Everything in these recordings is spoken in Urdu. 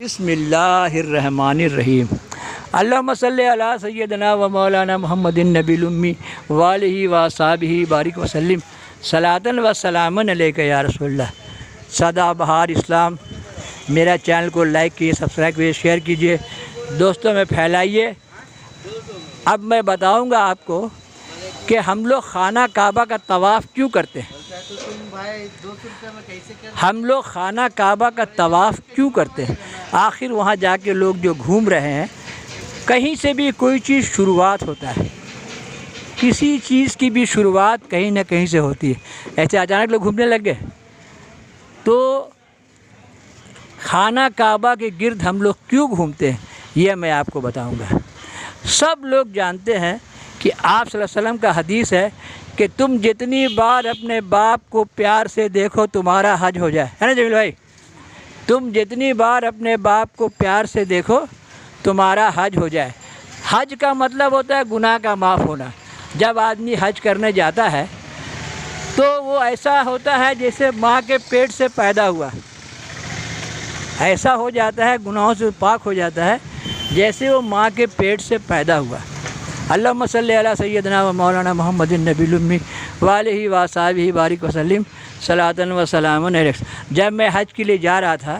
بسم اللہ الرحمن الرحیم اللہم صلی علی سیدنا و مولانا محمد النبی الامی وآلہ وصحبہ بارک وسلم صلاۃ و سلام علیک یا رسول اللہ۔ سدا بہار اسلام میرا چینل کو لائک کیجیے، سبسکرائب کیجیے، شیئر کیجیے، دوستوں میں پھیلائیے۔ اب میں بتاؤں گا آپ کو کہ ہم لوگ خانہ کعبہ کا طواف کیوں کرتے ہیں۔ ہم لوگ خانہ کعبہ کا طواف کیوں کرتے ہیں؟ آخر وہاں جا کے لوگ جو گھوم رہے ہیں، کہیں سے بھی کوئی چیز شروعات ہوتا ہے، کسی چیز کی بھی شروعات کہیں نہ کہیں سے ہوتی ہے۔ ایسے اچانک لوگ گھومنے لگ گئے تو خانہ کعبہ کے گرد ہم لوگ کیوں گھومتے ہیں یہ میں آپ کو بتاؤں گا۔ سب لوگ جانتے ہیں کہ آپ صلی اللہ علیہ وسلم کا حدیث ہے کہ تم جتنی بار اپنے باپ کو پیار سے دیکھو تمہارا حج ہو جائے، ہے نا جمیل بھائی؟ تم جتنی بار اپنے باپ کو پیار سے دیکھو تمہارا حج ہو جائے۔ حج کا مطلب ہوتا ہے گناہ کا معاف ہونا۔ جب آدمی حج کرنے جاتا ہے تو وہ ایسا ہوتا ہے جیسے ماں کے پیٹ سے پیدا ہوا، ایسا ہو جاتا ہے، گناہوں سے پاک ہو جاتا ہے جیسے وہ ماں کے پیٹ سے پیدا ہوا۔ اللہم صلی علی سیدنا و مولانا محمد النبی الامی وآلہ وصحبہ بارک وسلم صلاۃ و سلام علیک۔ جب میں حج کے لیے جا رہا تھا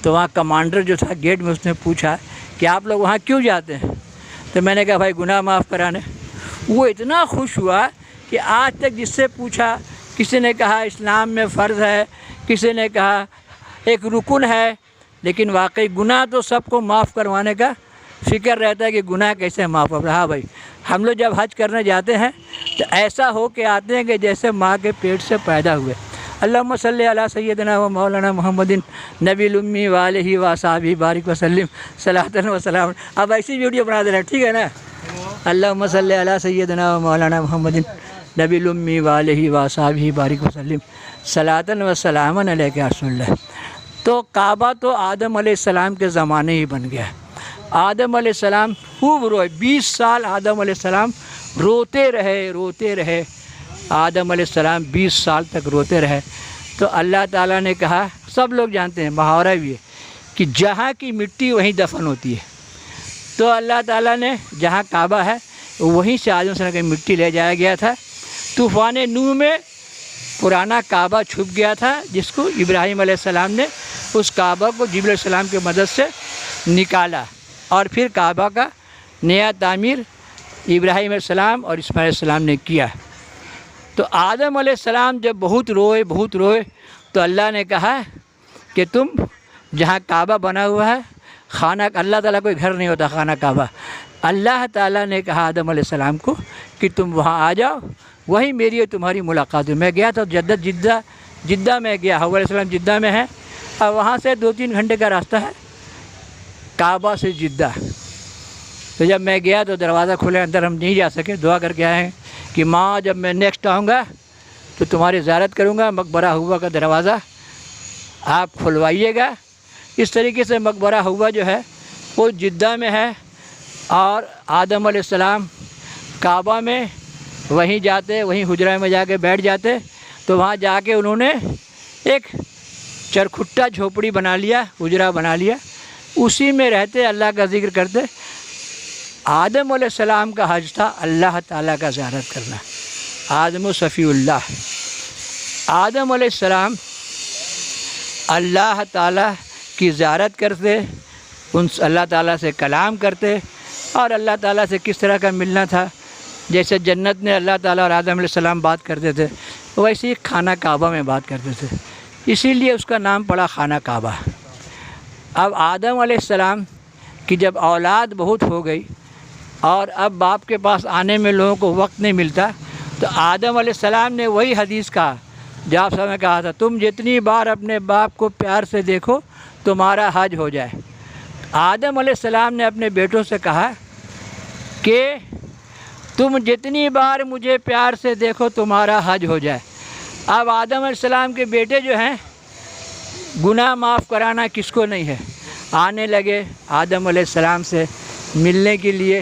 تو وہاں کمانڈر جو تھا گیٹ میں، اس نے پوچھا کہ آپ لوگ وہاں کیوں جاتے ہیں؟ تو میں نے کہا بھائی گناہ معاف کرانے۔ وہ اتنا خوش ہوا کہ آج تک جس سے پوچھا، کسی نے کہا اسلام میں فرض ہے، کسی نے کہا ایک رکن ہے، لیکن واقعی گناہ تو سب کو معاف کروانے کا فکر رہتا ہے کہ گناہ کیسے معاف ہو رہا۔ بھائی ہم لوگ جب حج کرنے جاتے ہیں تو ایسا ہو کے آتے ہیں کہ جیسے ماں کے پیٹ سے پیدا ہوئے۔ اللہم صلی علی سیدنا و مولانا محمد نبی الامی وآلہ وصحبہ بارک وسلم صلاۃ و سلام۔ اب ایسی ویڈیو بنا دے رہے ہیں، ٹھیک ہے نا؟ اللہم صلی علی سیدنا و مولانا محمد نبی الامی وآلہ وصحبہ بارک وسلم صلاۃ و سلام علیک یا رسول اللہ۔ تو کعبہ تو آدم علیہ السلام کے زمانے ہی بن گیا۔ آدم علیہ السلام خوب روئے، 20 سال آدم علیہ السلام روتے رہے۔ آدم علیہ السلام 20 سال تک روتے رہے تو اللہ تعالیٰ نے کہا، سب لوگ جانتے ہیں، محاورہ بھی ہے کہ جہاں کی مٹی وہیں دفن ہوتی ہے۔ تو اللہ تعالیٰ نے جہاں کعبہ ہے وہیں سے آدم علیہ السلام کی مٹی لے جایا گیا تھا۔ طوفان نوح میں پرانا کعبہ چھپ گیا تھا، جس کو ابراہیم علیہ السلام نے اس کعبہ کو جبریل علیہ السلام کی مدد سے نکالا، اور پھر کعبہ کا نیا تعمیر ابراہیم علیہ السلام اور اسماعیل علیہ السلام نے کیا۔ تو آدم علیہ السلام جب بہت روئے تو اللہ نے کہا کہ تم جہاں کعبہ بنا ہوا ہے، خانہ، اللہ تعالیٰ کوئی گھر نہیں ہوتا خانہ کعبہ، اللہ تعالیٰ نے کہا آدم علیہ السلام کو کہ تم وہاں آ جاؤ، وہیں میری اور تمہاری ملاقات ہوئی۔ میں گیا تھا جدہ میں گیا، حوا علیہ السلام جدہ میں ہے، اور وہاں سے 2-3 گھنٹے کا راستہ ہے کعبہ سے جدہ۔ تو جب میں گیا تو دروازہ کھلے، اندر ہم نہیں جا سکے، دعا کر کے آئے ہیں کہ ماں جب میں نیکسٹ آؤں گا تو تمہاری زیارت کروں گا، مقبرہ حوا کا دروازہ آپ کھلوائیے گا۔ اس طریقے سے مقبرہ حوا جو ہے وہ جدہ میں ہے، اور آدم علیہ السلام کعبہ میں وہیں جاتے، وہیں حجرہ میں جا کے بیٹھ جاتے۔ تو وہاں جا کے انہوں نے ایک چرکھٹا جھوپڑی بنا لیا، حجرہ بنا لیا، اسی میں رہتے، اللہ کا ذکر کرتے۔ آدم علیہ السلام کا حج تھا اللہ تعالیٰ کا زیارت کرنا۔ آدم و صفی اللہ، آدم علیہ السلام اللہ تعالیٰ کی زیارت کرتے، ان اللہ تعالیٰ سے کلام کرتے، اور اللہ تعالیٰ سے کس طرح کا ملنا تھا، جیسے جنت میں اللہ تعالیٰ اور آدم علیہ السلام بات کرتے تھے، ویسے ہی خانہ کعبہ میں بات کرتے تھے، اسی لیے اس کا نام پڑا خانہ کعبہ۔ اب آدم علیہ السلام کی جب اولاد بہت ہو گئی اور اب باپ کے پاس آنے میں لوگوں کو وقت نہیں ملتا، تو آدم علیہ السلام نے وہی حدیث کہا جو آپ سب نے کہا تھا، تم جتنی بار اپنے باپ کو پیار سے دیکھو تمہارا حج ہو جائے۔ آدم علیہ السلام نے اپنے بیٹوں سے کہا کہ تم جتنی بار مجھے پیار سے دیکھو تمہارا حج ہو جائے۔ اب آدم علیہ السلام کے بیٹے جو ہیں، گناہ معاف کرانا کس کو نہیں ہے، آنے لگے آدم علیہ السلام سے ملنے کے لیے۔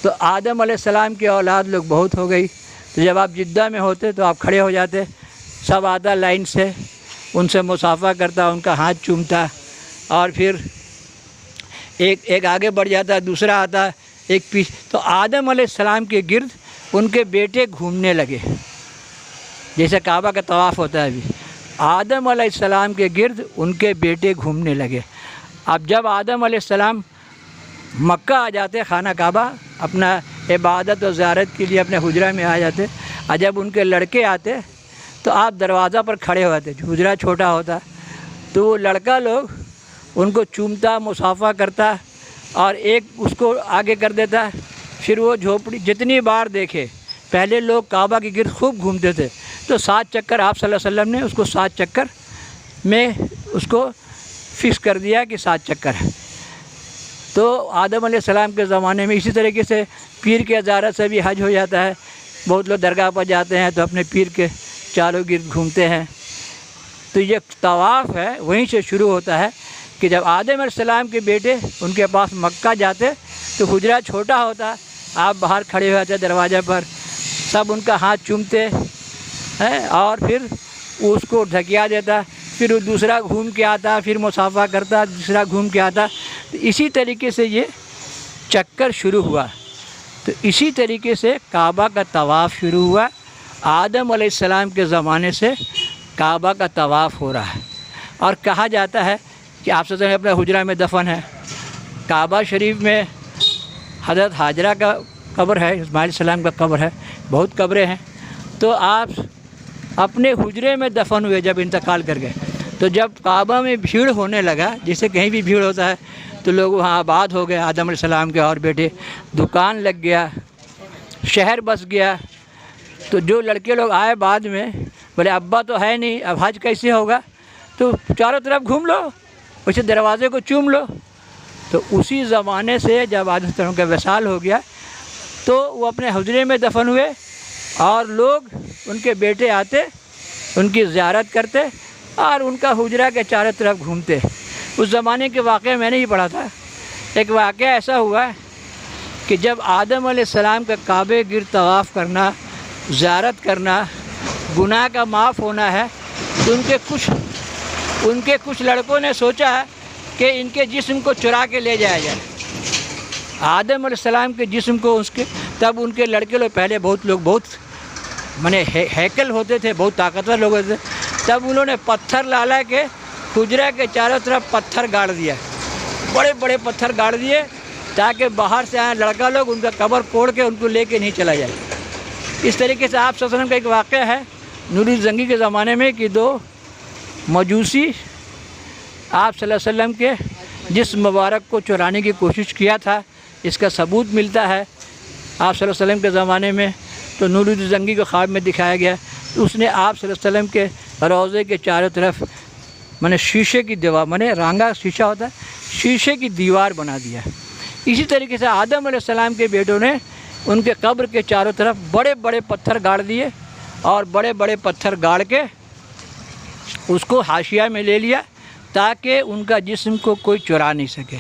تو آدم علیہ السلام کی اولاد لوگ بہت ہو گئی، تو جب آپ جدہ میں ہوتے تو آپ کھڑے ہو جاتے، سب آتا لائن سے، ان سے مصافحہ کرتا، ان کا ہاتھ چومتا، اور پھر ایک آگے بڑھ جاتا ہے، دوسرا آتا ہے، ایک پیچھے. تو آدم علیہ السلام کے گرد ان کے بیٹے گھومنے لگے، جیسے کعبہ کا طواف ہوتا ہے ابھی. آدم علیہ السلام کے گرد ان کے بیٹے گھومنے لگے. اب جب آدم علیہ السلام مکہ آ جاتے، خانہ کعبہ اپنا عبادت و زیارت کے لیے اپنے حجرہ میں آ جاتے، اور جب ان کے لڑکے آتے تو آپ دروازہ پر کھڑے ہوتے، حجرہ چھوٹا ہوتا تو وہ لڑکا لوگ ان کو چومتا، مصافحہ کرتا اور ایک اس کو آگے کر دیتا. پھر وہ جھوپڑی جتنی بار دیکھے، پہلے لوگ کعبہ کے گرد خوب گھومتے تھے، تو 7 چکر آپ صلی اللہ علیہ وسلم نے اس کو 7 چکر میں اس کو فکس کر دیا کہ 7 چکر ہے. تو آدم علیہ السلام کے زمانے میں اسی طریقے سے پیر کے زیارت سے بھی حج ہو جاتا ہے. بہت لوگ درگاہ پر جاتے ہیں تو اپنے پیر کے چاروں گرد گھومتے ہیں. تو یہ طواف ہے وہیں سے شروع ہوتا ہے کہ جب آدم علیہ السلام کے بیٹے ان کے پاس مکہ جاتے تو حجرہ چھوٹا ہوتا، آپ باہر کھڑے ہوتے دروازے پر، سب ان کا ہاتھ چومتے ہیں اور پھر اس کو ڈھکیا دیتا. پھر وہ دوسرا گھوم کے آتا، پھر مصافحہ کرتا، دوسرا گھوم کے آتا. تو اسی طریقے سے یہ چکر شروع ہوا. تو اسی طریقے سے کعبہ کا طواف شروع ہوا. آدم علیہ السلام کے زمانے سے کعبہ کا طواف ہو رہا ہے. اور کہا جاتا ہے کہ آپ سے اپنے حجرہ میں دفن ہے. کعبہ شریف میں حضرت حاجرہ کا قبر ہے، اسماعیل علیہ السلام کا قبر ہے، بہت قبریں ہیں. تو آپ اپنے حجرے میں دفن ہوئے جب انتقال کر گئے. تو جب کعبہ میں بھیڑ ہونے لگا، جیسے کہیں بھی بھیڑ ہوتا ہے، تو لوگ وہاں آباد ہو گئے. آدم علیہ السلام کے اور بیٹے، دکان لگ گیا، شہر بس گیا. تو جو لڑکے لوگ آئے بعد میں بولے ابا تو ہے نہیں، اب حج کیسے ہوگا؟ تو چاروں طرف گھوم لو، اسے دروازے کو چوم لو. تو اسی زمانے سے جب آدم علیہ السلام کا وصال ہو گیا تو وہ اپنے حجرے میں دفن ہوئے اور لوگ ان کے بیٹے آتے، ان کی زیارت کرتے اور ان کا حجرہ کے چاروں طرف گھومتے. اس زمانے کے واقعے میں نے ہی پڑھا تھا. ایک واقعہ ایسا ہوا کہ جب آدم علیہ السلام کا کعبے گرد طواف کرنا، زیارت کرنا، گناہ کا معاف ہونا ہے، تو ان کے کچھ لڑکوں نے سوچا کہ ان کے جسم کو چرا کے لے جایا جائے. آدم علیہ السلام کے جسم کو تب ان کے لڑکے لوگ پہلے بہت ہیکل ہوتے تھے، بہت طاقتور لوگ ہوتے تھے. تب انہوں نے پتھر لا کے حجرہ کے چاروں طرف پتھر گاڑ دیا، بڑے بڑے پتھر گاڑ دیے تاکہ باہر سے آئے لڑکا لوگ ان کا قبر کوڑ کے ان کو لے کے نہیں چلا جائے. اس طریقے سے آپ صلی اللہ علیہ وسلم کا ایک واقعہ ہے نوری زنگی کے زمانے میں کہ 2 مجوسی آپ صلی اللہ علیہ وسلم کے جسم مبارک کو چرانے کی کوشش کیا تھا. اس کا ثبوت ملتا ہے آپ صلی اللہ علیہ وسلم کے زمانے میں. تو نوری زنگی کو خواب میں دکھایا گیا. اس نے آپ صلی اللہ علیہ وسلم کے روضے کے چاروں طرف شیشے کی دیوار، رانگا شیشہ ہوتا ہے، شیشے کی دیوار بنا دیا. اسی طریقے سے آدم علیہ السلام کے بیٹوں نے ان کے قبر کے چاروں طرف بڑے بڑے پتھر گاڑ دیے اور بڑے بڑے پتھر گاڑ کے اس کو حاشیہ میں لے لیا تاکہ ان کا جسم کو کوئی چرا نہیں سکے.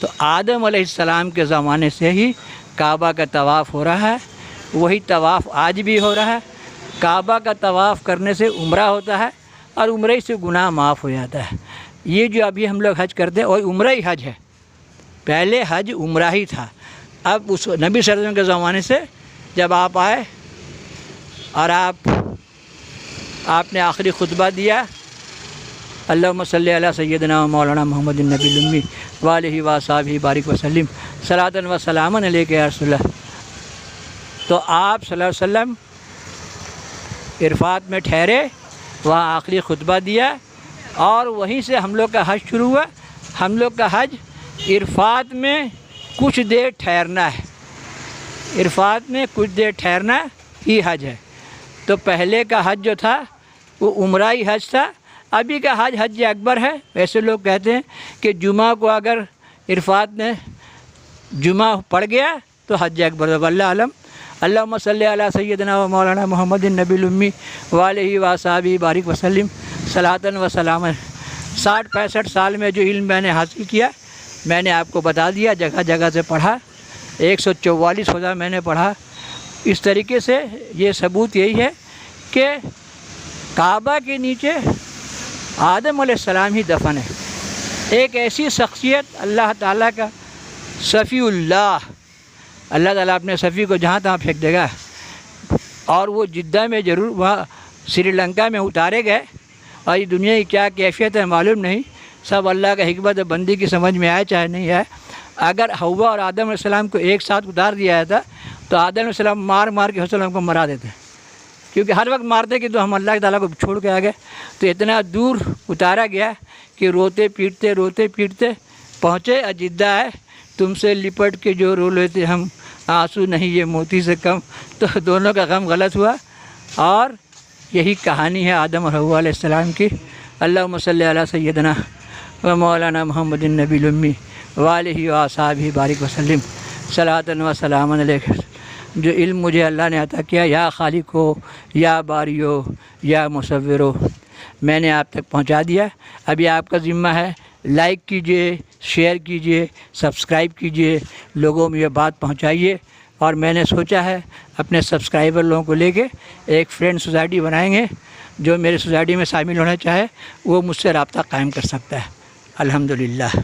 تو آدم علیہ السلام کے زمانے سے ہی کعبہ کا طواف ہو رہا ہے. وہی طواف آج بھی ہو رہا ہے. کعبہ کا طواف کرنے سے عمرہ ہوتا ہے اور عمرے سے گناہ معاف ہو جاتا ہے. یہ جو ابھی ہم لوگ حج کرتے ہیں وہی عمرہ ہی حج ہے. پہلے حج عمرہ ہی تھا. اب اس نبی صلی اللہ علیہ وسلم کے زمانے سے جب آپ آئے اور آپ نے آخری خطبہ دیا، اللہم صلی علی سیدنا و مولانا محمد النبی الامی وآلہ وصحبہ بارک وسلم صلاۃ و سلاما علیک یا رسول اللہ. تو آپ صلی اللہ علیہ وسلم عرفات میں ٹھہرے، وہاں آخری خطبہ دیا اور وہیں سے ہم لوگ کا حج شروع ہوا. ہم لوگ کا حج عرفات میں کچھ دیر ٹھہرنا ہے. عرفات میں کچھ دیر ٹھہرنا ہی حج ہے. تو پہلے کا حج جو تھا وہ عمرہ ہی حج تھا. ابھی کا حج حج اکبر ہے. ویسے لوگ کہتے ہیں کہ جمعہ کو اگر عرفات میں جمعہ پڑ گیا تو حج اکبر ہے. واللہ علم. اللہم صلی علی سیدنا و مولانا محمد النبی الامی وآلہ وصحبہ بارک وسلم صلاۃ و سلاما. 60-65 سال میں جو علم میں نے حاصل کیا میں نے آپ کو بتا دیا، جگہ جگہ سے پڑھا. 144 خدا میں نے پڑھا. اس طریقے سے یہ ثبوت یہی ہے کہ کعبہ کے نیچے آدم علیہ السلام ہی دفن ہے. ایک ایسی شخصیت اللہ تعالیٰ کا صفی اللہ تعالیٰ اپنے صفی کو جہاں تہاں پھینک دے گا، اور وہ جدہ میں ضرور وہاں سری لنکا میں اتارے گئے، اور یہ دنیا کی کیا کیفیت ہے معلوم نہیں، سب اللہ کا حکمت بندی کی سمجھ میں آئے چاہے نہیں آئے۔ اگر حوا اور آدم علیہ السلام کو ایک ساتھ اتار دیا جاتا تو آدم علیہ السلام مار کے حضرت السلام کو مرا دیتے، کیونکہ ہر وقت مارتے کہ تو ہم اللہ تعالیٰ کو چھوڑ کے آ گئے۔ تو اتنا دور اتارا گیا کہ روتے پیٹتے پہنچے جدہ ہے، تم سے لپٹ کے جو رو لیتے ہم، آنسو نہیں یہ موتی سے کم۔ تو دونوں کا غم غلط ہوا، اور یہی کہانی ہے آدم اور حوا علیہ السلام کی۔ اللہم صلی علی سیدنا و مولانا محمد النبی الامی وآلہ و اصحابہ بارک وسلم صلاۃ و سلام علیک۔ جو علم مجھے اللہ نے عطا کیا، یا خالق ہو، یا باری ہو، یا مصور ہو، میں نے آپ تک پہنچا دیا۔ ابھی آپ کا ذمہ ہے لائک کیجئے، شیئر کیجئے، سبسکرائب کیجئے، لوگوں میں یہ بات پہنچائیے۔ اور میں نے سوچا ہے اپنے سبسکرائبر لوگوں کو لے کے ایک فرینڈ سوسائٹی بنائیں گے، جو میرے سوسائٹی میں شامل ہونا چاہے وہ مجھ سے رابطہ قائم کر سکتا ہے۔ الحمدللہ۔